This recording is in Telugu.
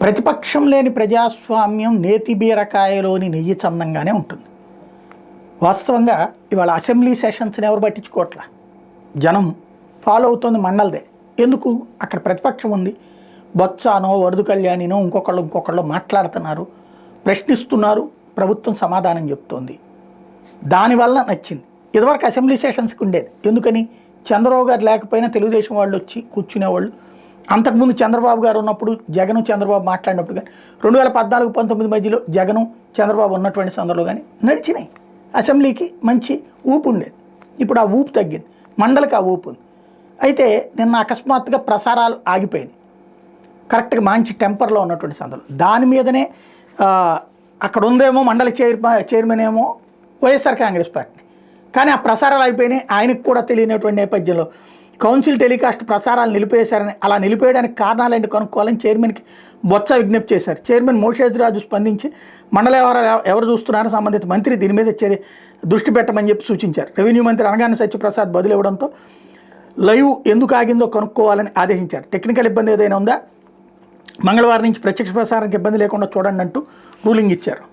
ప్రతిపక్షం లేని ప్రజాస్వామ్యం నేతి బీరకాయలోని నెయ్యి చందంగానే ఉంటుంది. వాస్తవంగా ఇవాళ అసెంబ్లీ సెషన్స్ని ఎవరు పట్టించుకోవట్లా, జనం ఫాలో అవుతుంది మండలదే. ఎందుకు? అక్కడ ప్రతిపక్షం ఉంది, బొత్సానో వరదు కళ్యాణినో ఇంకొకళ్ళు మాట్లాడుతున్నారు, ప్రశ్నిస్తున్నారు, ప్రభుత్వం సమాధానం చెప్తోంది. దానివల్ల నచ్చింది. ఇదివరకు అసెంబ్లీ సెషన్స్కి ఉండేది. ఎందుకని? చంద్రబాబు గారు లేకపోయినా తెలుగుదేశం వాళ్ళు వచ్చి కూర్చునేవాళ్ళు. అంతకుముందు చంద్రబాబు గారు ఉన్నప్పుడు జగను చంద్రబాబు మాట్లాడినప్పుడు కానీ 2014-19 మధ్యలో జగను చంద్రబాబు ఉన్నటువంటి సందర్భంలో కానీ నడిచినాయి. అసెంబ్లీకి మంచి ఊపు ఉండేది. ఇప్పుడు ఆ ఊపు తగ్గింది, మండలికి ఆ ఊపు ఉంది. అయితే నిన్న అకస్మాత్తుగా ప్రసారాలు ఆగిపోయింది, కరెక్ట్గా మంచి టెంపర్లో ఉన్నటువంటి సందర్భం. దాని మీదనే అక్కడ ఉందేమో మండలి చైర్మన్ ఏమో వైఎస్ఆర్ కాంగ్రెస్ పార్టీ, కానీ ఆ ప్రసారాలు అయిపోయినాయి. ఆయనకు కూడా తెలియనటువంటి నేపథ్యంలో కౌన్సిల్ టెలికాస్ట్ ప్రసారాలు నిలిపేశారని, అలా నిలిపేయడానికి కారణాలేంటి కనుక్కోవాలని చైర్మన్కి బొత్స విజ్ఞప్తి చేశారు. చైర్మన్ మోషేజ్రాజు స్పందించి మండలి ఎవరు చూస్తున్నారో సంబంధిత మంత్రి దీని మీద దృష్టి పెట్టమని చెప్పి సూచించారు. రెవెన్యూ మంత్రి అనగానే సత్యప్రసాద్ బదులు ఇవ్వడంతో లైవ్ ఎందుకు ఆగిందో కనుక్కోవాలని ఆదేశించారు. టెక్నికల్ ఇబ్బంది ఏదైనా ఉందా, మంగళవారం నుంచి ప్రత్యక్ష ప్రసారానికి ఇబ్బంది లేకుండా చూడండి అంటూ రూలింగ్ ఇచ్చారు.